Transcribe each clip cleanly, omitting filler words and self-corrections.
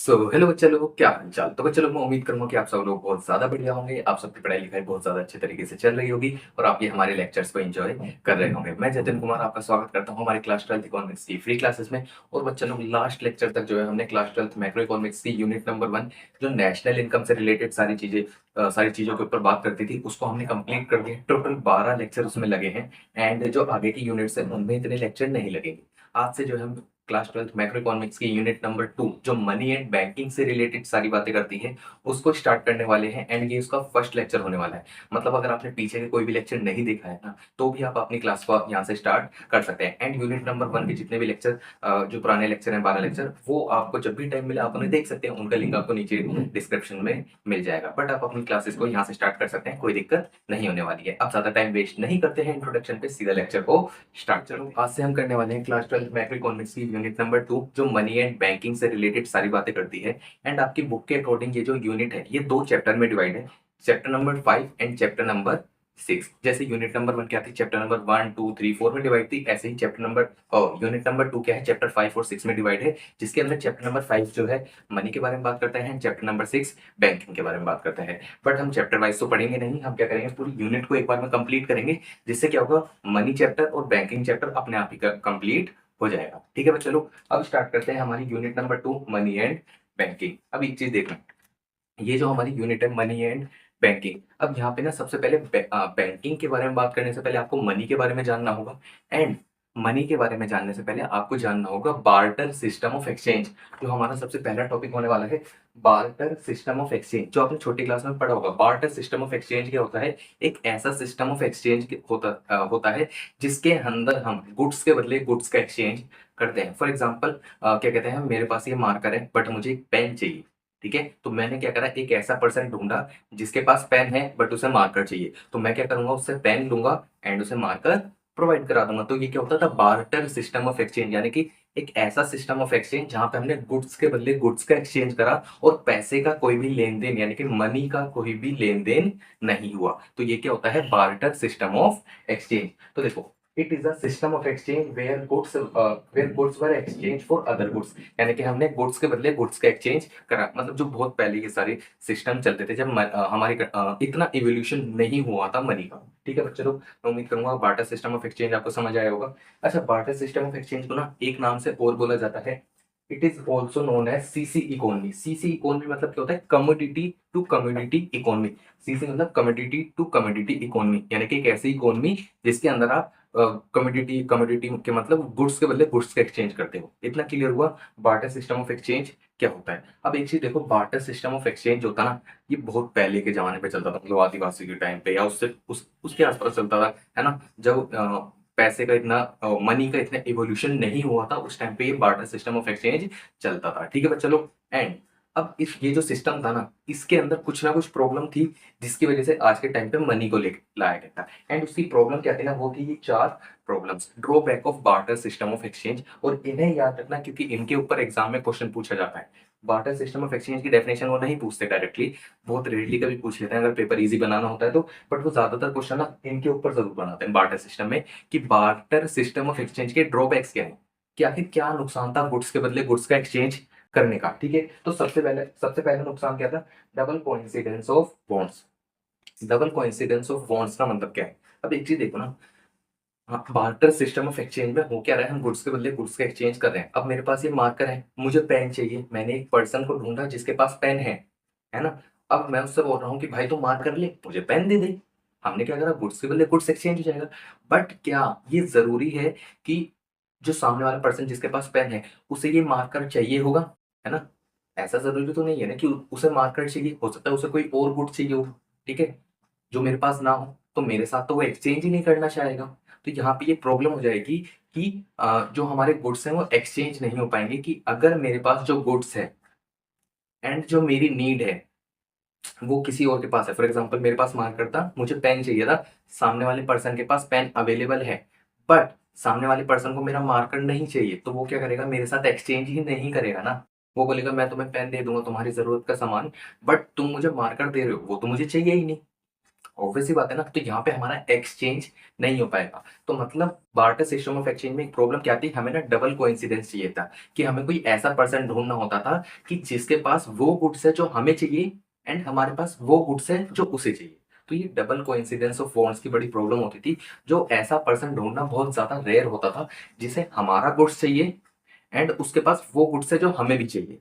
Hello बच्चा लोग, क्या हालचाल। तो बच्चा लोग, मैं उम्मीद करूंगा कि आप सब लोग बहुत ज्यादा बढ़िया होंगे। आप सबकी पढ़ाई लिखाई बहुत ज्यादा अच्छे तरीके से चल रही होगी और आप ये हमारे लेक्चर्स को एंजॉय कर रहे होंगे। मैं जतिन कुमार आपका स्वागत करता हूं हमारी क्लास 12th इकोनॉमिक्स की फ्री क्लासेस में। और बच्चा लोग, लास्ट लेक्चर तक जो है हमने क्लास 12th मैक्रो इकोनॉमिक्स की यूनिट नंबर 1 जो नेशनल इनकम से रिलेटेड सारी चीजों के ऊपर बात करती थी, उसको हमने कंप्लीट कर दिया। टोटल 12 लेक्चर उसमें लगे हैं एंड जो आगे की यूनिट्स है उनमें इतने लेक्चर नहीं लगेंगे। आज से जो है हम क्लास 12th मैक्रो इकोनॉमिक्स की यूनिट नंबर 2 जो मनी एंड बैंकिंग से रिलेटेड सारी बातें करती है उसको स्टार्ट करने वाले हैं। एंड ये उसका फर्स्ट लेक्चर होने वाला है। मतलब अगर आपने पीछे के कोई भी लेक्चर नहीं देखा है ना, तो भी आप अपनी क्लास को यहाँ से स्टार्ट कर सकते हैं। एंड यूनिट नंबर 1 के जितने भी लेक्चर, जो पुराने लेक्चर हैं 12 लेक्चर, वो आपको जब भी टाइम मिले आप उन्हें देख सकते हैं। उनका लिंक आपको नीचे डिस्क्रिप्शन में मिल जाएगा। बट आप अपनी क्लासेस को यहाँ से स्टार्ट कर सकते हैं, कोई दिक्कत नहीं होने वाली है। अब ज्यादा टाइम वेस्ट नहीं करते हैं इंट्रोडक्शन पे, सीधा लेक्चर को स्टार्ट। चलो, आज से हम करने वाले हैं क्लास 12 मैक्रो इकोनॉमिक्स की यूनिट नंबर 2 जो मनी एंड बैंकिंग से रिलेटेड सारी बातें करती है। एंड आपकी बुक के अकॉर्डिंग ये जो यूनिट है ये 2 चैप्टर में डिवाइड है, chapter number 5 and chapter number 6। जैसे यूनिट नंबर 1 क्या थी, चैप्टर नंबर 1 2 3 4 में डिवाइड थी, ऐसे ही चैप्टर नंबर यूनिट नंबर 2 क्या है, चैप्टर 5 और 6 में डिवाइड है। जिसके अंदर चैप्टर नंबर 5 जो है मनी के बारे में बात करता है, चैप्टर नंबर 6 बैंकिंग के बारे में बात करता है। बट हम चैप्टर वाइज तो पढ़ेंगे नहीं, हम क्या करेंगे, पूरी यूनिट को एक बार में कंप्लीट करेंगे। जिससे क्या होगा, मनी चैप्टर और बैंकिंग चैप्टर अपने आप ही कंप्लीट हो जाएगा। ठीक है बच्चों लोग, अब स्टार्ट करते हैं हमारी unit number 2 money and banking. अब एक चीज देखना, ये जो हमारी यूनिट है मनी एंड बैंकिंग, अब यहाँ पे ना सबसे पहले बैंकिंग के बारे में बात करने से पहले आपको मनी के बारे में जानना होगा। एंड मनी के बारे में जानने से पहले आपको जानना होगा बार्टर सिस्टम ऑफ एक्सचेंज, जो हमारा सबसे पहला टॉपिक होने वाला है। बार्टर सिस्टम ऑफ एक्सचेंज जो आपने छोटी क्लास में पढ़ा होगा। बार्टर सिस्टम ऑफ एक्सचेंज क्या होता है, एक ऐसा सिस्टम ऑफ एक्सचेंज होता है जिसके अंदर हम गुड्स के बदले गुड्स का एक्सचेंज करते हैं। फॉर एग्जाम्पल, क्या कहते हैं, मेरे पास ये मार्कर है बट मुझे एक पेन चाहिए। ठीक है, तो मैंने क्या करा, एक ऐसा पर्सन ढूंढा जिसके पास पेन है बट उसे मार्कर चाहिए। तो मैं क्या करूंगा, उससे पेन लूंगा एंड उसे मार्कर प्रोवाइड करा दूंगा। तो ये क्या होता था, बार्टर सिस्टम ऑफ एक्सचेंज, यानी कि एक ऐसा सिस्टम ऑफ एक्सचेंज जहां पे हमने गुड्स के बदले गुड्स का एक्सचेंज करा और पैसे का कोई भी लेन देन, यानी कि मनी का कोई भी लेन देन नहीं हुआ। तो ये क्या होता है, बार्टर सिस्टम ऑफ एक्सचेंज। तो देखो, it is a system of exchange where goods were exchange for other goods, यानी कि हमने गुड्स के बदले गुड्स का एक्सचेंज करा। मतलब जो बहुत पहले ये सारे सिस्टम चलते थे, जब इतना इवोल्यूशन नहीं हुआ था मनी का। ठीक है बच्चों लोग, मैं उम्मीद करूंगा बार्टर सिस्टम ऑफ एक्सचेंज आपको समझ आया होगा। अच्छा, बार्टर सिस्टम ऑफ एक्सचेंज को ना एक नाम से और बोला जाता है, it is also known as CC economy. CC economy मतलब क्या होता है, commodity to commodity economy. CC मतलब कमोडिटी टू कमोडिटी इकोनॉमी, यानी कि एक ऐसी इकोनॉमी जिसके अंदर आप कमोडिटी कमोडिटी के मतलब गुड्स के बदले गुड्स का एक्सचेंज करते हो। इतना क्लियर हुआ बार्टर सिस्टम ऑफ एक्सचेंज क्या होता है। अब एक चीज देखो, बार्टर सिस्टम ऑफ एक्सचेंज होता ना, ये बहुत पहले के जमाने पे चलता था, मतलब आदिवासी के टाइम पे या उसके आसपास चलता था, है ना। जब पैसे का इतना, मनी का इतना इवोल्यूशन नहीं हुआ था, उस टाइम पे ये बार्टर सिस्टम ऑफ एक्सचेंज चलता था। ठीक है बच्चा लोग, एंड अब इस ये जो सिस्टम था ना, इसके अंदर कुछ ना कुछ प्रॉब्लम थी जिसकी वजह से आज के टाइम पे मनी को ले लाया गया था। एंड उसकी प्रॉब्लम क्या थी ना, वो थी ये 4 problems, drawback of barter system of exchange. और इन्हें याद रखना क्योंकि इनके ऊपर एग्जाम में क्वेश्चन पूछा जाता है। बार्टर सिस्टम ऑफ एक्सचेंज की डेफिनेशन वो नहीं पूछते डायरेक्टली, बहुत रेयरली कभी पूछ लेते हैं अगर पेपर इजी बनाना होता है तो। बट वो ज्यादातर क्वेश्चन ना इनके ऊपर जरूर बनाते हैं बार्टर सिस्टम में, कि बार्टर सिस्टम ऑफ एक्सचेंज के ड्रॉबैक्स क्या है, कि आखिर क्या नुकसान था गुड्स के बदले गुड्स का एक्सचेंज करने का। ठीक है, तो सबसे पहले नुकसान क्या था, double coincidence of bonds. Double coincidence of bonds का मतलब क्या है, अब एक चीज देखो ना, हाँ, बार्टर सिस्टम ऑफ एक्सचेंज में हो क्या रहा है, हम गुड्स के बदले गुड्स का एक्सचेंज कर रहे हैं। अब मेरे पास ये मार्कर है, मुझे पेन चाहिए, मैंने एक पर्सन को ढूंढा जिसके पास पेन है ना। अब मैं उससे बोल रहा हूँ कि भाई तू मार्कर ले, मुझे पेन दे दे। हमने क्या करा, गुड्स के बदले गुड्स एक्सचेंज हो जाएगा। बट क्या ये जरूरी है कि जो सामने वाला पर्सन जिसके पास पेन है उसे ये मार्कर चाहिए होगा, है ना। ऐसा जरूरी तो नहीं है ना कि उसे मार्कर चाहिए, हो सकता है उसे कोई और गुड चाहिए हो। ठीक है, जो मेरे पास ना हो तो मेरे साथ तो वो एक्सचेंज ही नहीं करना चाहेगा। तो यहाँ पे ये प्रॉब्लम हो जाएगी कि जो हमारे गुड्स हैं वो एक्सचेंज नहीं हो पाएंगे, कि अगर मेरे पास जो गुड्स है एंड जो मेरी नीड है वो किसी और के पास है। फॉर एग्जाम्पल, मेरे पास मार्कर था, मुझे पेन चाहिए था, सामने वाले पर्सन के पास पेन अवेलेबल है, बट सामने वाले पर्सन को मेरा मार्कर नहीं चाहिए, तो वो क्या करेगा, मेरे साथ एक्सचेंज ही नहीं करेगा ना। वो बोलेगा मैं तुम्हें पेन दे दूंगा तुम्हारी जरूरत का सामान, बट तुम मुझे मार्कर दे रहे हो, वो तो मुझे चाहिए ही नहीं। ऑब्वियस सी बात है ना, तो यहाँ पे हमारा एक्सचेंज नहीं हो पाएगा। तो मतलब बार्टर सिस्टम ऑफ एक्सचेंज में एक प्रॉब्लम क्या थी, हमें ना डबल कोइंसिडेंस चाहिए था, कि हमें कोई ऐसा पर्सन ढूंढना होता था कि जिसके पास वो गुड्स है जो हमें चाहिए एंड हमारे पास वो गुड्स है जो उसे चाहिए। तो ये डबल कोइंसिडेंस ऑफ बॉन्ड्स की बड़ी प्रॉब्लम होती थी, जो ऐसा पर्सन ढूंढना बहुत ज्यादा रेयर होता था जिसे हमारा गुड्स चाहिए एंड उसके पास वो गुड्स है जो हमें भी चाहिए।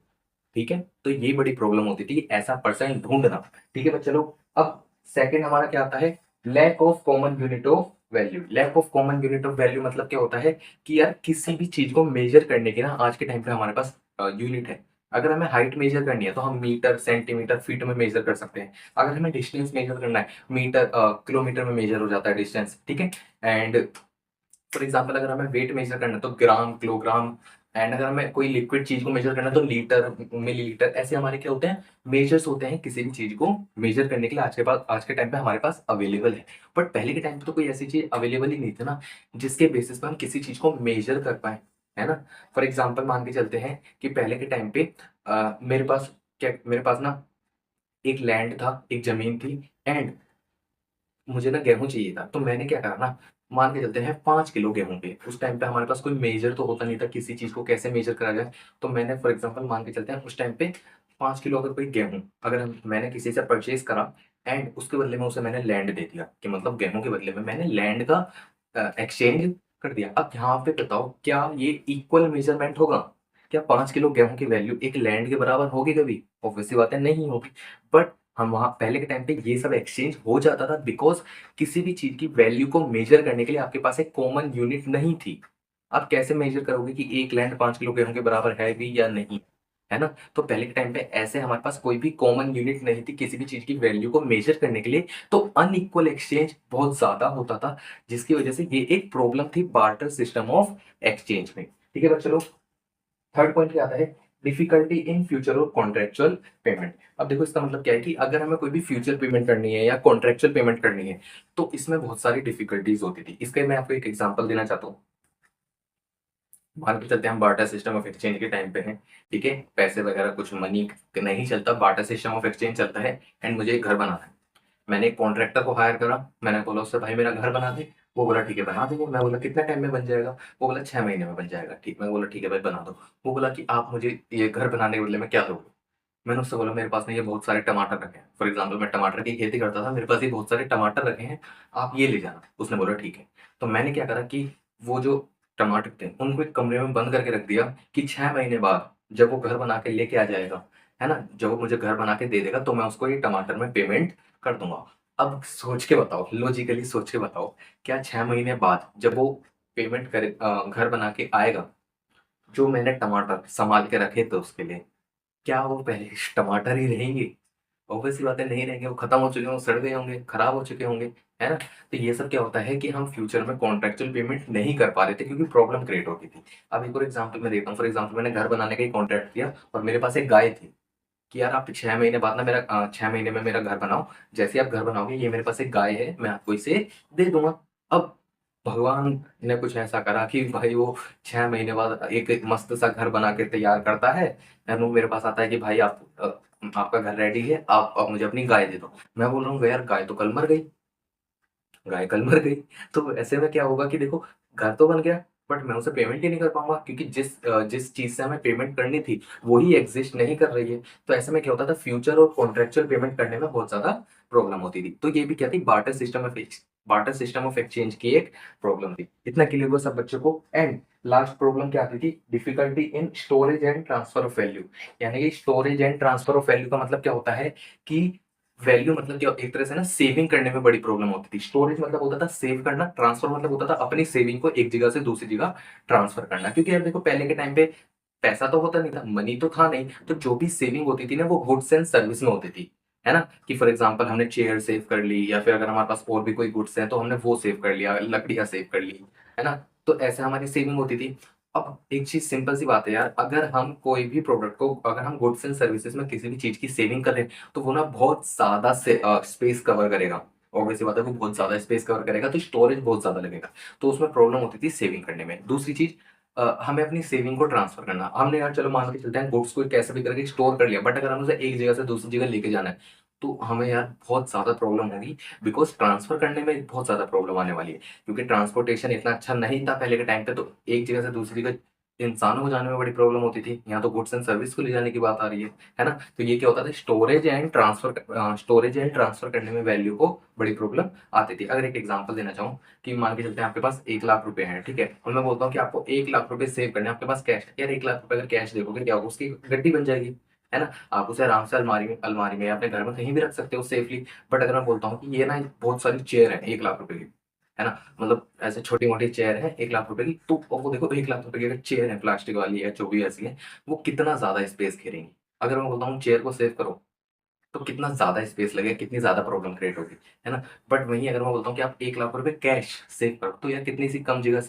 ठीक है, तो ये बड़ी प्रॉब्लम होती थी, ऐसा पर्सन ढूंढना। ठीक है बच्चे लोग, अब सेकंड हमारा क्या आता है, lack of common unit of value. Lack of common unit of value मतलब क्या होता है कि यार किसी भी चीज को मेजर करने की ना आज के टाइम पे हमारे पास यूनिट है। अगर हमें हाइट मेजर करनी है तो हम मीटर सेंटीमीटर फीट में मेजर कर सकते हैं। अगर हमें डिस्टेंस मेजर करना है, मीटर किलोमीटर में मेजर हो जाता है डिस्टेंस। ठीक है, एंड फॉर एग्जाम्पल अगर हमें वेट मेजर करना है तो ग्राम किलोग्राम, एंड अगर हमें कोई लिक्विड चीज को मेजर करना है तो लीटर मिलीलीटर। ऐसे हमारे क्या होते हैं, मेजर्स होते हैं किसी भी चीज को मेजर करने के लिए आज के टाइम पे हमारे पास अवेलेबल है। बट पहले के टाइम पे तो कोई ऐसी चीज अवेलेबल ही नहीं थी ना जिसके बेसिस पर हम किसी चीज को मेजर कर पाए, है ना। फॉर एग्जाम्पल मान के चलते हैं कि पहले के टाइम पे मेरे पास ना एक लैंड था, एक जमीन थी, एंड मुझे ना गेहूं चाहिए था। तो मैंने क्या करा ना, मान के चलते हैं 5 किलो गेहूं पे। उस टाइम पे हमारे पास कोई मेजर तो होता नहीं था किसी चीज को कैसे मेजर करा जाए। तो मैंने फॉर एग्जांपल मान के चलते हैं उस टाइम पे 5 किलो अगर कोई गेहूं अगर मैंने किसी से परचेज करा एंड उसके बदले में उसे मैंने लैंड दे दिया, कि मतलब गेहूं के बदले में मैंने लैंड का एक्सचेंज कर दिया। अब यहाँ पे बताओ क्या ये इक्वल मेजरमेंट होगा? क्या 5 किलो गेहूं की वैल्यू एक लैंड के बराबर होगी कभी? ऑब्वियसली बात है, नहीं होगी। बट हम वहां पहले के टाइम पे ये सब एक्सचेंज हो जाता था बिकॉज किसी भी चीज की वैल्यू को मेजर करने के लिए आपके पास एक कॉमन यूनिट नहीं थी। आप कैसे मेजर करोगे कि एक लैंड 5 किलो गेहूं के बराबर है भी या नहीं, है ना। तो पहले के टाइम पे ऐसे हमारे पास कोई भी कॉमन यूनिट नहीं थी किसी भी चीज की वैल्यू को मेजर करने के लिए, तो अनइक्वल एक्सचेंज बहुत ज्यादा होता था, जिसकी वजह से ये एक प्रॉब्लम थी बार्टर सिस्टम ऑफ एक्सचेंज में। ठीक है बच्चों, थर्ड पॉइंट क्या आता है, डिफिकल्टी इन फ्यूचर और कॉन्ट्रेक्चुअल पेमेंट। अब देखो इसका मतलब क्या है कि अगर हमें कोई भी फ्यूचर पेमेंट करनी है या कॉन्ट्रेक्चुअल पेमेंट करनी है तो इसमें बहुत सारी डिफिकल्टीज होती थी। इसका मैं आपको एक एग्जांपल देना चाहता हूँ। मान के चलते हैं हम बार्टर सिस्टम ऑफ एक्सचेंज के टाइम पे हैं। ठीक है, पैसे वगैरह कुछ मनी नहीं चलता, बार्टर सिस्टम ऑफ एक्सचेंज चलता है एंड मुझे एक घर बनाना है। मैंने एक कॉन्ट्रैक्टर को हायर करा, मैंने बोला उससे भाई मेरा घर बना दे। वो बोला ठीक है बना देंगे। मैं बोला कितने टाइम में बन जाएगा? वो बोला 6 महीने में बन जाएगा। ठीक, मैं बोला ठीक है भाई बना दो। वो बोला कि आप मुझे ये घर बनाने के बदले में क्या दोगे? मैंने उससे बोला मेरे पास नहीं, ये बहुत सारे टमाटर रखे हैं। फॉर एग्जाम्पल मैं टमाटर की खेती करता था, मेरे पास ये बहुत सारे टमाटर रखे हैं, आप ये ले जाना। उसने बोला ठीक है। तो मैंने क्या करा कि वो जो टमाटर थे उनको एक कमरे में बंद करके रख दिया कि 6 महीने बाद जब वो घर बना के लेके आ जाएगा, है ना, जब वो मुझे घर बना के दे देगा तो मैं उसको ये टमाटर में पेमेंट कर दूंगा। अब सोच के बताओ, लॉजिकली सोच के बताओ, क्या 6 महीने बाद जब वो पेमेंट करे घर बना के आएगा, जो मैंने टमाटर संभाल के रखे थे उसके लिए, क्या वो पहले टमाटर ही रहेंगे? ऑब्वियसली बात है नहीं रहेंगे, वो खत्म हो चुके होंगे, सड़ गए होंगे, खराब हो चुके होंगे, है ना। तो ये सब क्या होता है कि हम फ्यूचर में कॉन्ट्रेक्चुअल पेमेंट नहीं कर पा रहे थे क्योंकि प्रॉब्लम क्रिएट होती थी। अब एक और एग्जांपल मैं देता हूँ। फॉर एग्जांपल मैंने घर बनाने का ही कॉन्ट्रैक्ट किया और मेरे पास एक गाय थी कि यार आप 6 महीने बाद ना मेरा 6 महीने में मेरा घर बनाओ। जैसे ही आप घर बनाओगे, ये मेरे पास एक गाय है, मैं आपको इसे दे दूंगा। अब भगवान ने कुछ ऐसा करा कि भाई वो 6 महीने बाद एक मस्त सा घर बना के तैयार करता है एंड वो मेरे पास आता है कि भाई आपका घर रेडी है, आप मुझे अपनी गाय दे दो। मैं बोल रहा हूँ यार गाय तो कल मर गई, गाय कल मर गई। तो ऐसे में क्या होगा कि देखो, घर तो बन गया बट मैं उसे पेमेंट ही नहीं कर पाऊंगा क्योंकि जिस चीज से हमें पेमेंट करनी थी वही एग्जिस्ट नहीं कर रही है। तो ऐसे में क्या होता था, फ्यूचर और कॉन्ट्रेक्चुअल पेमेंट करने में बहुत ज्यादा प्रॉब्लम होती थी। तो ये भी क्या थी, बार्टर सिस्टम ऑफ एक्सचेंज की एक प्रॉब्लम थी। इतना क्लियर हुआ सब बच्चों को। एंड लास्ट प्रॉब्लम क्या आती थी, difficulty in storage and transfer of value. यानी कि storage and transfer of value का मतलब क्या होता है कि वैल्यू मतलब क्या, एक तरह से ना सेविंग करने में बड़ी प्रॉब्लम होती थी। स्टोरेज मतलब होता था सेव करना, ट्रांसफर मतलब होता था अपनी सेविंग को एक जगह से दूसरी जगह ट्रांसफर करना। क्योंकि यार देखो पहले के टाइम पे पैसा तो होता नहीं था, मनी तो था नहीं, तो जो भी सेविंग होती थी ना वो गुड्स एंड सर्विस में होती थी, है ना। कि फॉर एग्जांपल हमने चेयर सेव कर ली या फिर अगर हमारे पास और भी कोई गुड्स हैं तो हमने वो सेव कर लिया, लकड़ियां सेव कर ली, है ना। तो ऐसे हमारी सेविंग होती थी। अब एक चीज सिंपल सी बात है यार, अगर हम कोई भी प्रोडक्ट को, अगर हम गुड्स एंड सर्विसेज में किसी भी चीज की सेविंग कर रहे हैं तो वो ना बहुत ज्यादा से स्पेस कवर करेगा। ऑब्वियसली बात है, वो बहुत ज्यादा स्पेस कवर करेगा तो स्टोरेज बहुत ज्यादा लगेगा। तो उसमें प्रॉब्लम होती थी सेविंग करने में। दूसरी चीज, हमें अपनी सेविंग को ट्रांसफर करना। हमने यार चलो मान के चलते हैं गुड्स को कैसे भी करके स्टोर कर लिया, बट अगर हम उसे एक जगह से दूसरी जगह लेके जाना है तो हमें यार बहुत ज़्यादा प्रॉब्लम होगी, बिकॉज़ ट्रांसफ़र करने में बहुत ज़्यादा प्रॉब्लम आने वाली है। क्योंकि ट्रांसपोर्टेशन इतना अच्छा नहीं था पहले के टाइम पे, तो एक जगह से दूसरी जगह इंसानों को जाने में बड़ी प्रॉब्लम होती थी। यहाँ तो गुड्स एंड सर्विस को ले जाने की बात आ रही है ना? तो ये क्या होता था, स्टोरेज एंड ट्रांसफ़र करने में वैल्यू को बड़ी प्रॉब्लम आती थी। अगर एक एग्ज़ाम्पल देना चाहूँ कि मान के चलते हैं आपके पास 1 लाख रुपए हैं, ठीक है? और मैं बोलता हूँ कि आपको 1 लाख रुपए सेव करने हैं, आपके पास कैश है। यार 1 लाख रुपए अगर कैश देखोगे क्या होगा, उसकी गड्डी बन जाएगी, है ना? आप उसे आराम से अलमारी में या अपने घर में कहीं भी रख सकते हो सेफली। बट अगर मैं बोलता हूँ कि ये ना बहुत सारी चेयर है 1 लाख रुपए की, है ना? मतलब ऐसे छोटी-मोटी चेयर है 1 लाख रुपए की, तो और वो देखो 1 लाख रुपए की अगर चेयर है प्लास्टिक वाली है, जो भी ऐसी है, वो कितना ज़्यादा स्पेस घेरेंगी। अगर मैं बोलता हूँ चेयर को सेव करो, तो कितना ज़्यादा स्पेस लगेगा, कितनी ज़्यादा प्रॉब्लम क्रिएट होगी, है ना? बट वहीं अगर मैं बोलता हूँ कि आप 1 लाख रुपए कैश सेव करो, तो यार कितनी सी कम जगह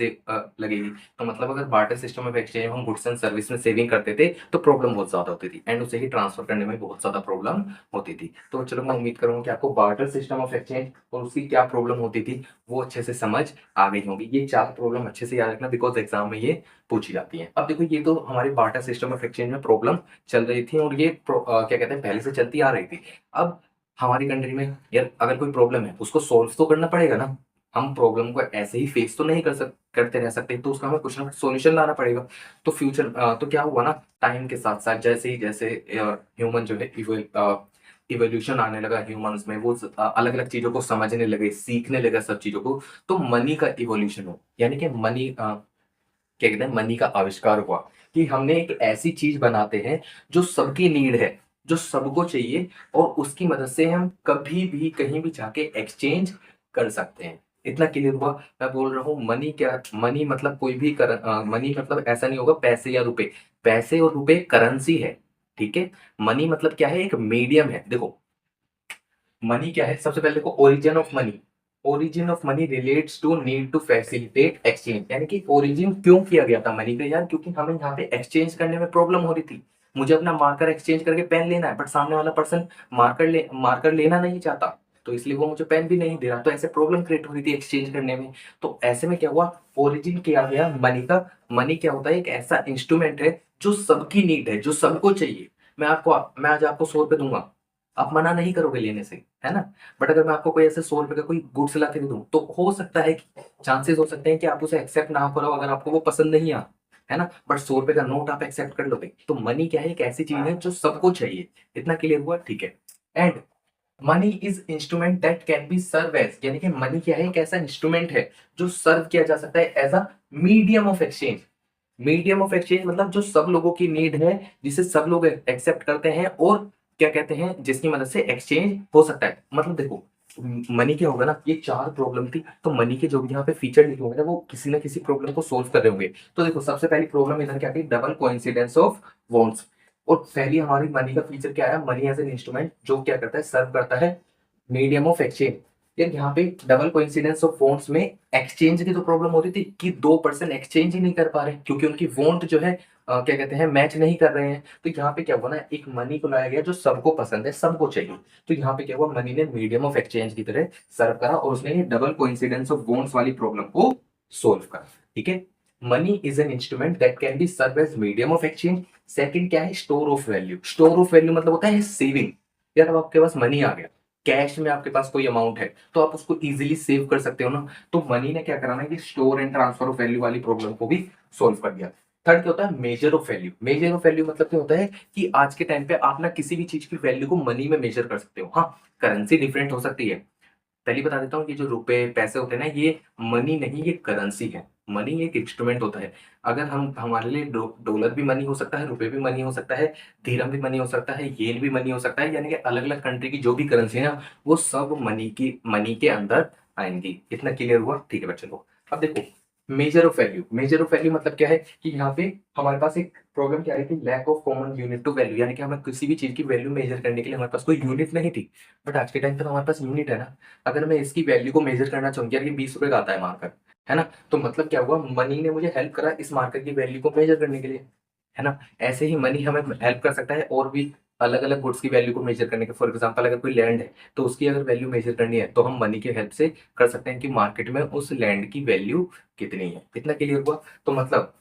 लगेगी। तो मतलब अगर बार्टर सिस्टम ऑफ एक्सचेंज में हम गुड्स एंड सर्विस में सेविंग करते थे, तो प्रॉब्लम बहुत ज़्यादा होती थी एंड उसे ही ट्रांसफर करने में बहुत ज़्यादा प्रॉब्लम होती थी। तो चलो मैं उम्मीद करूँगा कि आपको बार्टर सिस्टम ऑफ एक्सचेंज और उसकी क्या प्रॉब्लम होती थी, वो अच्छे से समझ आ गई होंगी। ये 4 प्रॉब्लम अच्छे से याद रखना, बिकॉज़ एग्ज़ाम में ये पूछी जाती हैं। अब देखो ये तो हमारे बार्टर सिस्टम ऑफ एक्सचेंज में प्रॉब्लम चल रही थी और ये क्या कहते हैं, पहले से चलती आ रही थी। अब हमारी कंट्री में यार अगर कोई प्रॉब्लम है, उसको सॉल्व तो करना पड़ेगा ना। हम प्रॉब्लम को ऐसे ही फेस तो नहीं करते रह सकते, तो उसका हमें कुछ ना कुछ सॉल्यूशन लाना पड़ेगा। तो क्या हुआ ना, टाइम के साथ-साथ जैसे ह्यूमन जो है इवोल्यूशन आने लगा ह्यूमन्स में, वो अलग-अलग चीज़ों को समझने लगे, सीखने लगा सब चीज़ों को, तो मनी का इवोल्यूशन हुआ। यानी कि क्या कहते हैं, मनी का आविष्कार हुआ कि हमने एक ऐसी चीज बनाते हैं जो सबकी नीड है, जो सबको चाहिए, और उसकी मदद से हम कभी भी कहीं भी जाके एक्सचेंज कर सकते हैं। इतना क्लियर हुआ? मैं बोल रहा हूँ मनी क्या, मनी मतलब कोई भी मनी मतलब ऐसा नहीं होगा पैसे या रुपए। पैसे और रुपए करेंसी है, ठीक है? मनी मतलब क्या है, एक मीडियम है। देखो मनी क्या है, सबसे पहले देखो origin of money. Origin of money relates to need to facilitate exchange, यानी कि ओरिजिन क्यों किया गया था मनी का यार, क्योंकि हमें यहाँ पे एक्सचेंज करने में प्रॉब्लम हो रही थी। मुझे अपना मार्कर एक्सचेंज करके पेन लेना है, बट सामने वाला पर्सन मार्कर लेना नहीं चाहता, तो इसलिए वो मुझे पेन भी नहीं दे रहा, तो ऐसे प्रॉब्लम क्रिएट हो रही थी एक्सचेंज करने में। तो ऐसे में क्या हुआ, ओरिजिन किया गया मनी का। मनी क्या होता है, एक ऐसा इंस्ट्रूमेंट है जो सबकी नीड है, जो सबको चाहिए। मैं आज आपको 100 रुपए दूंगा, आप मना नहीं करोगे लेने से, है ना? बट अगर मैं आपको कोई ऐसे 100 रुपए का कोई गुड्स ला के दे दूँ, तो हो सकता है कि चांसेस हो सकते हैं कि आप उसे एक्सेप्ट ना करो, अगर आपको वो पसंद नहीं आया, है ना? बट 100 रुपए का नोट आप एक्सेप्ट कर लोगे। तो मनी क्या है, एक ऐसी चीज़ है जो सबको चाहिए। इतना क्लियर हुआ? ठीक है। And money is instrument that can be serve as, यानी कि मनी क्या है, एक ऐसा इंस्ट्रूमेंट है जो सर्व किया जा सकता है as a medium of exchange. Medium of exchange मतलब जो सब लोगों की नीड है, जिसे सब लोग एक्सेप्ट करते हैं, और क्या कहते हैं, जिसकी मदद से एक्सचेंज हो सकता है। मतलब देखो मनी क्या होगा ना, ये 4 प्रॉब्लम थी, तो मनी के जो भी यहाँ पे फीचर लिखे होंगे ना, वो किसी ना किसी प्रॉब्लम को सोल्व कर रहे होंगे। तो देखो सबसे पहली प्रॉब्लम इधर क्या थी, डबल कोइंसिडेंस ऑफ वांट्स। और पहली हमारी मनी का फीचर क्या है, मनी एज एन इंस्ट्रूमेंट जो क्या करता है, सर्व करता है मीडियम ऑफ एक्सचेंज। यार यहाँ पे डबल कोइंसिडेंस ऑफ वॉन्ट्स में एक्सचेंज की तो प्रॉब्लम हो रही थी कि 2% एक्सचेंज ही नहीं कर पा रहे, क्योंकि उनकी वॉन्ट जो है क्या कहते हैं, मैच नहीं कर रहे हैं। तो यहाँ पे क्या हुआ ना, एक मनी को लाया गया जो सबको पसंद है, सबको चाहिए। तो यहाँ पे क्या हुआ, मनी ने मीडियम ऑफ एक्सचेंज की तरह सर्व करा, और उसने ये डबल कोइंसिडेंस ऑफ वॉन्ट्स वाली प्रॉब्लम को सोल्व करा। ठीक है, money is an instrument that can be serve as medium of exchange. Second क्या है, store of value. Store of value मतलब होता है सेविंग। यार अब आपके पास मनी आ गया, कैश में आपके पास कोई अमाउंट है, तो आप उसको इजीली सेव कर सकते हो ना। तो मनी ने क्या कराना है कि store and transfer of value वाली प्रॉब्लम को भी सोल्व कर दिया। थर्ड क्या होता है, major of value. Measure of value मतलब क्या होता है कि आज के टाइम पे आप ना किसी भी चीज की वैल्यू को मनी में मेजर कर सकते हो। हाँ, करेंसी डिफरेंट हो सकती है। पहले बता देता हूँ कि जो रुपए पैसे होते हैं ना, ये मनी नहीं, ये करेंसी है। मनी एक इंस्ट्रूमेंट होता है। अगर हम हमारे लिए डॉलर भी मनी हो सकता है, रुपए भी मनी हो सकता है, धीरम भी मनी हो सकता है, येन भी मनी हो सकता है, यानी कि अलग अलग कंट्री की जो भी करेंसी है ना, वो सब मनी के अंदर आएंगी। इतना क्लियर हुआ? ठीक है बच्चों को। अब देखो major of value. Measure of value मतलब क्या है कि यहाँ पे हमारे पास एक प्रॉब्लम क्या है कि lack of common unit to value, यानी कि हमें किसी भी चीज की वैल्यू मेजर करने के लिए हमारे पास कोई यूनिट नहीं थी। बट आज के टाइम पे तो हमारे पास यूनिट है ना। अगर मैं इसकी वैल्यू को मेजर करना चाहूँ, यार ये 20 रुपए का आता है मार्कर, है ना? तो मतलब क्या हुआ, मनी ने मुझे हेल्प करा इस मार्कर की वैल्यू को मेजर करने के लिए, है ना? ऐसे ही मनी हमें हेल्प कर सकता है और भी अलग अलग गुड्स की वैल्यू को मेजर करने के। फॉर एग्जाम्पल अगर कोई लैंड है, तो उसकी अगर वैल्यू मेजर करनी है, तो हम मनी की हेल्प से कर सकते हैं कि मार्केट में उस लैंड की वैल्यू कितनी है। इतना क्लियर हुआ? तो मतलब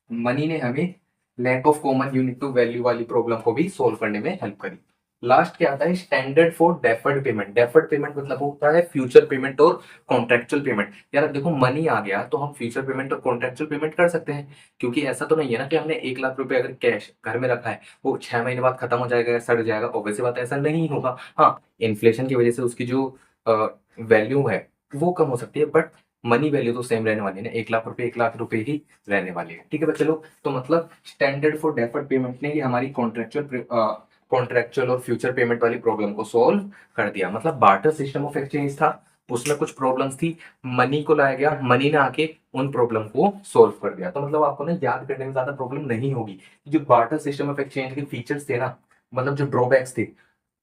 मनी ने हमें lack of common unit to value वाली प्रॉब्लम को भी सोल्व करने में हेल्प करी। लास्ट क्या आता है, standard for deferred payment. Deferred payment मतलब होता है फ्यूचर पेमेंट और कॉन्ट्रेक्चुअल पेमेंट। यार अब देखो मनी आ गया तो हम फ्यूचर पेमेंट और कॉन्ट्रेक्चुअल पेमेंट कर सकते हैं, क्योंकि ऐसा तो नहीं है ना कि हमने 1 लाख रुपए अगर कैश घर में रखा है वो 6 महीने बाद खत्म हो जाएगा या सड़ जाएगा। ऑब्वियसली बात है ऐसा नहीं होगा। हाँ, इन्फ्लेशन की वजह से उसकी जो वैल्यू है वो कम हो सकती है, बट मनी वैल्यू तो सेम रहने वाली है ना, 1 लाख रुपए 1 लाख रुपए ही रहने वाली है। ठीक है बच्चे लोग, तो मतलब स्टैंडर्ड फॉर डेफर्ड पेमेंट ने ये हमारी कॉन्ट्रेक्चुअल और फ्यूचर पेमेंट वाली प्रॉब्लम को सॉल्व कर दिया। मतलब बार्टर सिस्टम ऑफ एक्सचेंज था, उसमें कुछ प्रॉब्लम्स थी, मनी को लाया गया, मनी ने आके उन प्रॉब्लम को सॉल्व कर दिया। तो मतलब आपको ना याद करने में ज्यादा प्रॉब्लम नहीं होगी। जो बार्टर सिस्टम ऑफ एक्सचेंज के फीचर्स थे ना, मतलब जो ड्रॉबैक्स थे,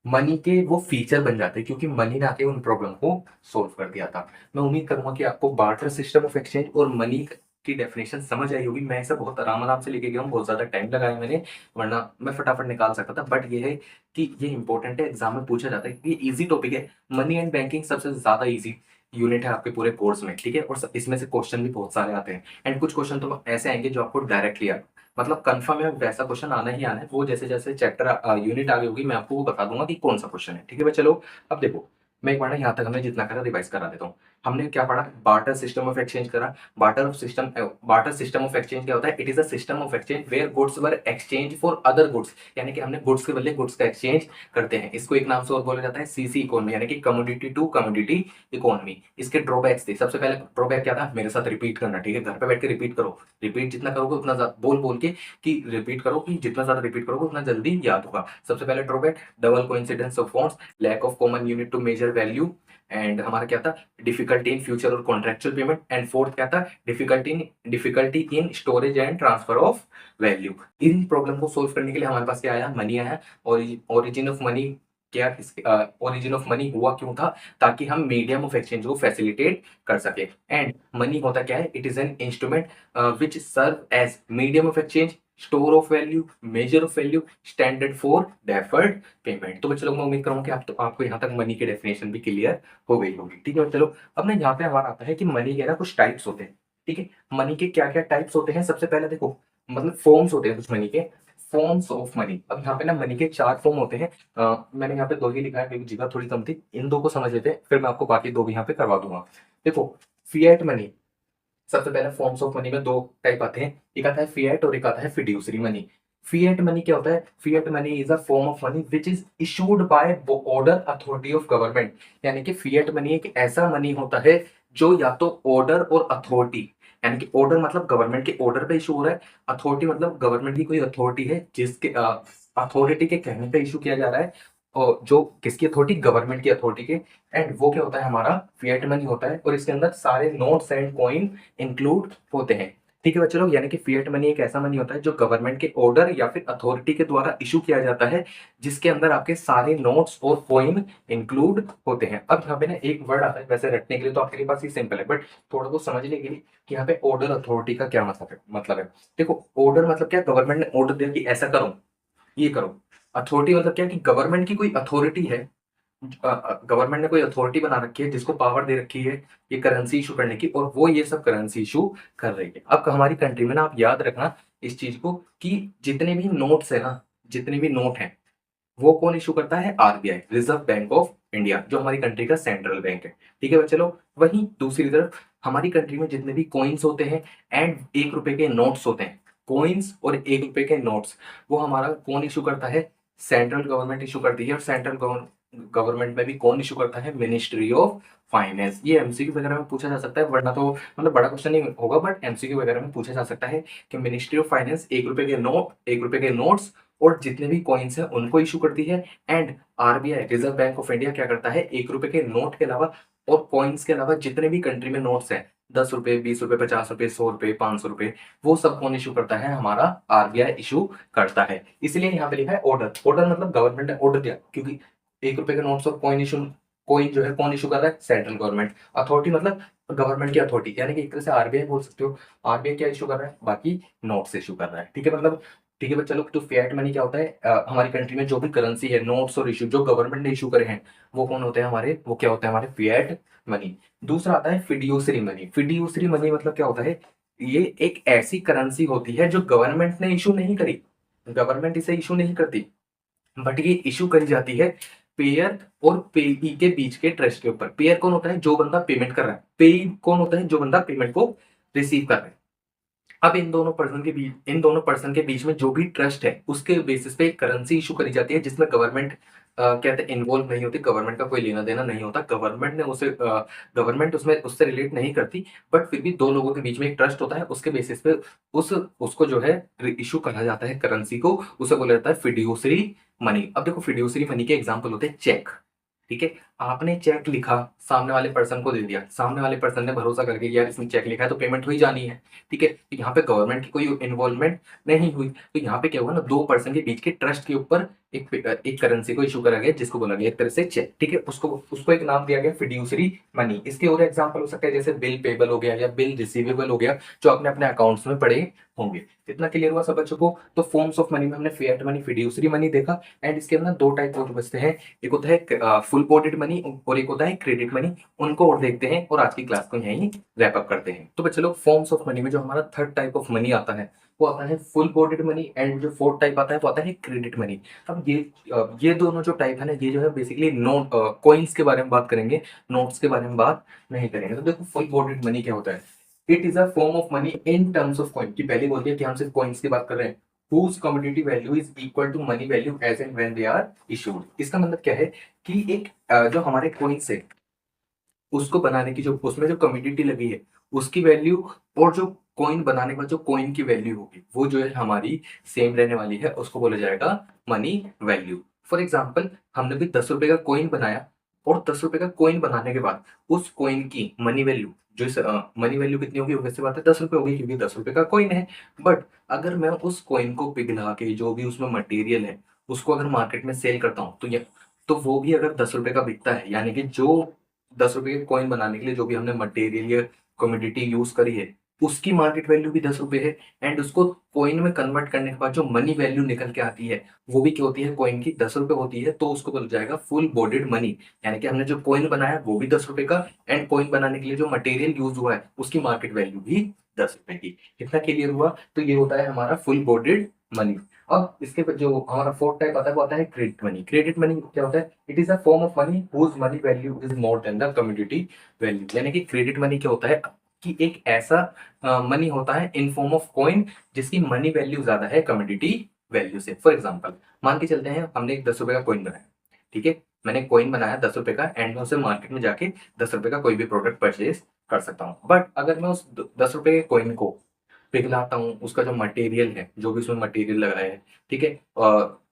मनी के वो फीचर बन जाते हैं, क्योंकि मनी ने आके उन प्रॉब्लम को सोल्व कर दिया था। मैं उम्मीद करूंगा कि आपको बार्टर सिस्टम ऑफ एक्सचेंज और मनी की डेफिनेशन समझ आई होगी। मैं इसे बहुत आराम आराम से लेके गया हूँ, बहुत ज्यादा टाइम लगाया मैंने, वरना मैं फटाफट निकाल सकता था। बट ये है कि ये इंपॉर्टेंट है, एग्जाम में पूछा जाता है, ये इजी टॉपिक है। मनी एंड बैंकिंग सबसे ज्यादा इजी यूनिट है आपके पूरे कोर्स में, ठीक है। और इसमें से क्वेश्चन भी बहुत सारे आते हैं, एंड कुछ क्वेश्चन तो ऐसे आएंगे जो आपको डायरेक्टली मतलब कंफर्म है वैसा क्वेश्चन आना ही आना है। वो जैसे जैसे चैप्टर यूनिट आगे होगी मैं आपको वो बता दूंगा कि कौन सा क्वेश्चन है। ठीक है भाई, चलो अब देखो, मैं एक बार ना यहाँ तक हमने जितना करा रिवाइज करा देता हूँ। हमने क्या पढ़ा, बार्टर सिस्टम ऑफ एक्सचेंज करा। बार्टर सिस्टम ऑफ एक्सचेंज क्या होता है, it is a system of exchange where goods were exchange for other goods, यानी कि हमने गुड्स के बदले गुड्स का एक्सचेंज करते हैं। इसको एक नाम से और बोला जाता है सीसी इकोनॉमी, यानी कि कमोडिटी टू कमोडिटी इकोनॉमी। इसके ड्रॉबैक्स थे, सबसे पहले ड्रॉबैक क्या था, मेरे साथ रिपीट करना, ठीक है। घर पे बैठ के रिपीट करो, रिपीट जितना करोगे उतना बोल बोल के कि रिपीट करो, कि जितना ज्यादा रिपीट करोगे उतना जल्दी याद होगा। सबसे पहले drawback, double coincidence of forms, lack of common unit to measure value, and हमारा क्या था, डिफिकल्टी इन फ्यूचर और कॉन्ट्रेक्चुअल पेमेंट, एंड फोर्थ क्या था, difficulty in storage and transfer of value. इन प्रॉब्लम को सोल्व करने के लिए हमारे पास क्या आया, मनी आया। ओरिजिन ऑफ मनी क्या, ओरिजिन ऑफ मनी हुआ क्यों था, ताकि हम मीडियम ऑफ एक्सचेंज को फैसिलिटेट कर सके। एंड मनी होता क्या है, it is an instrument which serve as medium of exchange, store of value, measure of value, standard for deferred payment. तो बच्चों लोग मैं उम्मीद करूंगा कि आपको यहाँ तक मनी की डेफिनेशन भी क्लियर हो गई होगी। ठीक है चलो, अब ना यहाँ पे हमारा आता है कि मनी के ना कुछ टाइप्स होते हैं। ठीक है, मनी के क्या क्या टाइप्स होते हैं, सबसे पहले देखो, मतलब फॉर्म्स होते हैं कुछ मनी के, फॉर्म्स ऑफ मनी। अब यहाँ पे ना मनी के 4 फॉर्म होते हैं। मैंने यहाँ पे 2 ही लिखा है क्योंकि जगह थोड़ी कम थी। इन 2 को समझ लेते हैं, फिर मैं आपको बाकी 2 भी यहाँ पे करवा दूंगा। देखो, फिएट मनी, सबसे पहले फॉर्म्स ऑफ मनी में 2 टाइप आते हैं, एक आता है फिएट और एक आता है फिड्यूसरी मनी। फिएट मनी क्या होता है, fiat money is a form of money which is issued by order authority of government. यानी कि फिएट मनी एक ऐसा मनी होता है जो या तो ऑर्डर और अथॉरिटी, यानी कि ऑर्डर मतलब गवर्नमेंट के ऑर्डर पे इशू हो रहा है, अथॉरिटी मतलब गवर्नमेंट की कोई अथॉरिटी है जिसके अथॉरिटी के कहने पे इशू किया जा रहा है, और जो किसकी अथॉरिटी, गवर्नमेंट की अथॉरिटी के। एंड वो क्या होता है, हमारा फिएट मनी होता है, और इसके अंदर सारे नोट्स एंड कॉइन इंक्लूड होते हैं। ठीक है बच्चे लोग, यानी कि फिएट मनी एक ऐसा मनी होता है जो गवर्नमेंट के ऑर्डर या फिर अथॉरिटी के द्वारा इशू किया जाता है, जिसके अंदर आपके सारे नोट्स और कॉइन इंक्लूड होते हैं। अब यहाँ पे ना एक वर्ड आता है वैसे रटने के लिए, तो आपके पास ही सिंपल है, बट थोड़ा बहुत समझने के लिए कि यहाँ पे ऑर्डर अथॉरिटी का क्या मतलब है। देखो, ऑर्डर मतलब क्या, गवर्नमेंट ने ऑर्डर दिया कि ऐसा करो, ये करो। अथॉरिटी मतलब क्या, कि गवर्नमेंट की कोई अथॉरिटी है, गवर्नमेंट ने कोई अथॉरिटी बना रखी है जिसको पावर दे रखी है ये करेंसी इशू करने की, और वो ये सब करेंसी इशू कर रही है। अब हमारी कंट्री में ना, आप याद रखना इस चीज को, कि जितने भी नोट्स है ना, जितने भी नोट हैं, वो कौन इशू करता है, RBI, reserve bank of India, जो हमारी कंट्री का सेंट्रल बैंक है। ठीक है बच्चे लोग, वहीं दूसरी तरफ हमारी कंट्री में जितने भी कॉइन्स होते हैं एंड 1 रुपए के नोट्स होते हैं, कॉइन्स और 1 रुपए के नोट्स, वो हमारा कौन इशू करता है, सेंट्रल गवर्नमेंट इशू करती है। और सेंट्रल गवर्नमेंट में भी कौन इशू करता है, मिनिस्ट्री ऑफ फाइनेंस। ये एमसीक्यू वगैरह में पूछा जा सकता है, वरना तो मतलब बड़ा क्वेश्चन नहीं होगा, बट एमसीक्यू वगैरह में पूछा जा सकता है कि मिनिस्ट्री ऑफ फाइनेंस 1 रुपए के नोट्स और जितने भी कॉइन्स हैं उनको इशू करती है। And RBI, reserve bank of India, क्या करता है, 1 रुपए के नोट के अलावा और कॉइन्स के अलावा जितने भी कंट्री में नोट्स हैं, 10 रुपए, 20 रुपए, 50 रुपए, 100 रुपए, 500 रुपए, वो सब कौन इशू करता है, हमारा आरबीआई इशू करता है। इसलिए यहाँ पे लिखा है ऑर्डर। ऑर्डर मतलब गवर्नमेंट ने ऑर्डर दिया, क्योंकि 1 रुपए के नोट्स और कॉइन जो है कौन इशू कर रहा है, सेंट्रल गवर्नमेंट। अथॉरिटी मतलब गवर्नमेंट की अथॉरिटी, यानी कि एक तरह से आरबीआई बोल सकते हो। आरबीआई क्या इशू कर रहा है, बाकी नोट्स इशू कर रहा है। ठीक है, मतलब ठीक है बच्चा लोग, तो फिएट मनी क्या होता है, हमारी कंट्री में जो भी करेंसी है, नोट्स और इशू जो गवर्नमेंट ने इशू करे हैं, वो कौन होते हैं हमारे, वो क्या होते हैं, हमारे फिएट मनी। दूसरा आता है फिड्यूसरी मनी। फिड्यूसरी मनी मतलब क्या होता है, ये एक ऐसी करेंसी होती है जो गवर्नमेंट ने इशू नहीं करी, गवर्नमेंट इसे इशू नहीं करती, बट ये इशू करी जाती है पेयर और पेई के बीच के ट्रस्ट के ऊपर। पेयर कौन होता है? जो बंदा पेमेंट कर रहा है। पेई कौन होता है? जो बंदा पेमेंट को रिसीव कर रहा है। अब इन दोनों पर्सन के बीच में जो भी ट्रस्ट है उसके बेसिस पे एक करेंसी इशू करी जाती है, जिसमें गवर्नमेंट कहते हैं इन्वॉल्व नहीं होती। गवर्नमेंट का कोई लेना देना नहीं होता। गवर्नमेंट उसमें उससे रिलेट नहीं करती। बट फिर भी दो लोगों के बीच में एक ट्रस्ट होता है, उसके बेसिस पे उस उसको जो है इशू कहा जाता है करेंसी को। उसे बोला जाता है फिड्यूसरी मनी। अब देखो, फिड्यूसरी मनी के एग्जाम्पल होते हैं चेक। ठीक है, आपने चेक लिखा, सामने वाले पर्सन को दे दिया, सामने वाले पर्सन ने भरोसा करके यार इसने चेक लिखा है तो पेमेंट हुई जानी है। ठीक है, तो यहाँ पे गवर्नमेंट की कोई इन्वॉल्वमेंट नहीं हुई, तो यहाँ पे क्या हुआ ना, दो पर्सन के बीच के ट्रस्ट के ऊपर एक करेंसी को इशू करा गया, जिसको बोला गया एक तरह से चेक। ठीक है, उसको उसको एक नाम दिया गया फिड्यूसरी मनी। इसके और एग्जाम्पल हो सकता है जैसे बिल पेबल हो गया या बिल रिसीवेबल हो गया, जो अपने अपने अकाउंट्स में पड़े होंगे। इतना क्लियर हुआ सब बच्चों को? तो फॉर्म्स ऑफ मनी में हमने फिएट मनी, फिड्यूसरी मनी देखा। एंड इसके अंदर दो टाइप और बचते हैं, एक होता है फुल बोर्डेड मनी और एक होता है क्रेडिट मनी। उनको और देखते हैं और आज की क्लास को यहीं रैप अप करते हैं। तो बच्चे लोग, फॉर्म्स ऑफ मनी में जो हमारा थर्ड टाइप ऑफ मनी आता है वो आता है फुल बोर्डेड मनी, एंड जो फोर्थ टाइप आता है वो आता है क्रेडिट मनी। अब ये दोनों जो टाइप है ना, ये जो है बेसिकली नोट कॉइन्स के बारे में बात करेंगे, नोट्स के बारे में बात नहीं करेंगे। तो देखो, फुल बोर्डेड मनी क्या होता है? It is a form of money in terms of coin. की पहले बोल दिया कि हम सिर्फ कॉइन्स की बात कर रहे हैं। whose commodity value is equal to money value as and when they are issued। इसका मतलब क्या है कि एक जो हमारे कॉइन्स है उसको बनाने की जो उसमें जो कमोडिटी लगी है उसकी वैल्यू, और जो कॉइन बनाने के बाद जो कॉइन की वैल्यू होगी वो जो है हमारी सेम रहने वाली है, उसको बोला जाएगा मनी वैल्यू। फॉर एग्जाम्पल, हमने भी 10 रुपए का कॉइन बनाया, और 10 रुपए का कॉइन बनाने के बाद उस कॉइन की मनी वैल्यू, मनी वैल्यू कितनी होगी? वैसे बात है 10 रुपए होगी, क्योंकि 10 रुपए का कॉइन है। बट अगर मैं उस कॉइन को पिघला के जो भी उसमें मटेरियल है उसको अगर मार्केट में सेल करता हूँ, तो वो भी अगर 10 रुपए का बिकता है, यानी कि जो 10 रुपए के कॉइन बनाने के लिए जो भी हमने मटेरियल या कमोडिटी यूज करी है उसकी मार्केट वैल्यू भी 10 रुपए है। एंड उसको कॉइन में कन्वर्ट करने के बाद जो मनी वैल्यू निकल के आती है वो भी क्या होती है? कॉइन की 10 रुपए होती है। तो उसको बोला जाएगा फुल बॉडीड मनी। यानी कि हमने जो कॉइन बनाया वो भी 10 रुपए का, एंड कॉइन बनाने के लिए जो मटेरियल यूज हुआ है उसकी मार्केट वैल्यू भी 10 रुपए की। कितना क्लियर हुआ? तो ये होता है हमारा फुल बॉडीड मनी। अब इसके बाद जो हमारा फोर्थ टाइप आता है वो आता है क्रेडिट मनी। क्रेडिट मनी क्या होता है? It is a form of money whose money value is more than the commodity value. यानी कि क्रेडिट मनी क्या होता है कि एक ऐसा मनी होता है इन फॉर्म ऑफ कॉइन जिसकी मनी वैल्यू ज्यादा है कमोडिटी वैल्यू से। फॉर एग्जाम्पल, मान के चलते हैं हमने एक 10 रुपए का कॉइन बनाया। ठीक है, मैंने कॉइन बनाया 10 रुपए का, एंड मैं उसे मार्केट में जाके 10 रुपए का कोई भी प्रोडक्ट परचेज कर सकता हूँ। बट अगर मैं उस 10 रुपए के कॉइन को पिघलाता हूँ, उसका जो मटेरियल है, जो भी उसमें मटेरियल लग रहा है, ठीक है,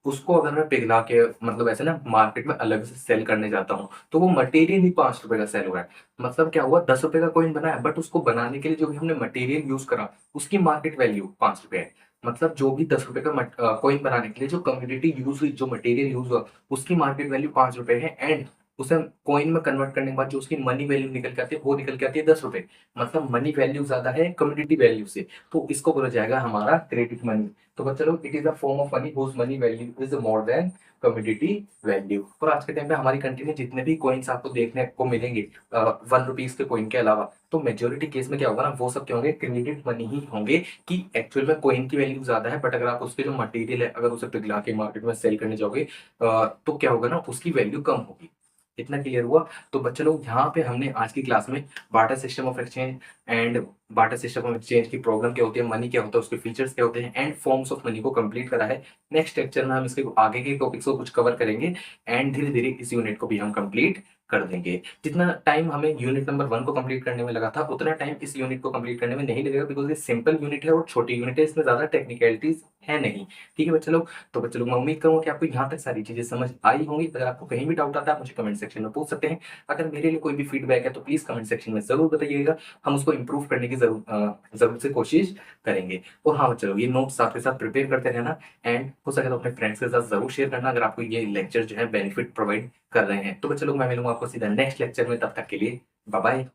उसको अगर मैं पिघला के मतलब ऐसे ना मार्केट में अलग से सेल करने जाता हूँ, तो वो मटेरियल ही 5 रुपए का सेल हो रहा है। मतलब क्या हुआ? 10 रुपए का कॉइन बनाया, बट उसको बनाने के लिए जो भी हमने मटेरियल यूज करा उसकी मार्केट वैल्यू 5 रुपए है। मतलब जो भी 10 रुपए का कॉइन बनाने के लिए जो कम्युनिटी यूज हुई, जो मटेरियल यूज हुआ, उसकी मार्केट वैल्यू 5 रुपए है। एंड उसे कॉइन में कन्वर्ट करने के बाद जो उसकी मनी वैल्यू निकल के आती है वो निकल के आती है 10 रुपए। मतलब मनी वैल्यू ज्यादा है कम्युनिटी वैल्यू से, तो इसको बोला जाएगा हमारा क्रेडिट मनी। तो बच्चों लोग, it is a form of money whose money value is more than community value. और आज के टाइम पे हमारी कंट्री में जितने भी कॉइन्स आपको देखने को मिलेंगे 1 रुपीज के कॉइन के अलावा, तो मेजोरिटी केस में क्या होगा ना, वो सब क्या होंगे? क्रेडिट मनी ही होंगे। कि एक्चुअल में कॉइन की वैल्यू ज्यादा है, बट अगर आप उसके जो मटेरियल है अगर उसे पिघला के मार्केट में सेल करने जाओगे तो क्या होगा ना, उसकी वैल्यू कम होगी। इतना क्लियर हुआ? तो बच्चे लोग, यहाँ पे हमने आज की क्लास में barter system of exchange and barter system of exchange की प्रॉब्लम क्या होती है, मनी क्या होता है, उसके फीचर्स क्या होते हैं, एंड फॉर्म्स ऑफ मनी को कंप्लीट करा है। नेक्स्ट लेक्चर में हम इसके आगे के टॉपिक्स को कुछ कवर करेंगे, एंड धीरे धीरे इस यूनिट को भी हम कंप्लीट कर देंगे। जितना टाइम हमें यूनिट नंबर 1 को कंप्लीट करने में लगा था उतना टाइम इस यूनिट को कंप्लीट करने में नहीं लगेगा, बिकॉज ये सिंपल यूनिट है और छोटी यूनिट है, इसमें ज्यादा टेक्निकलिटीज है नहीं। ठीक है बच्चे लोग? तो बच्चे लोग, मैं उम्मीद करूंगा कि आपको यहाँ तक सारी चीजें समझ आई होंगी। अगर आपको कहीं भी डाउट आता है आप मुझे कमेंट सेक्शन में पूछ सकते हैं। अगर मेरे लिए कोई भी फीडबैक है तो प्लीज कमेंट सेक्शन में जरूर बताइएगा, हम उसको इंप्रूव करने की जरूर से कोशिश करेंगे। और हाँ चलो, ये नोट्स साथ के साथ प्रिपेयर करते रहना, एंड हो सके तो अपने फ्रेंड्स के साथ जरूर शेयर करना अगर आपको ये लेक्चर जो है बेनिफिट प्रोवाइड कर रहे हैं। तो चलो, मैं मिलूंगा आपको सीधा नेक्स्ट लेक्चर में, तब तक के लिए बाय बाय।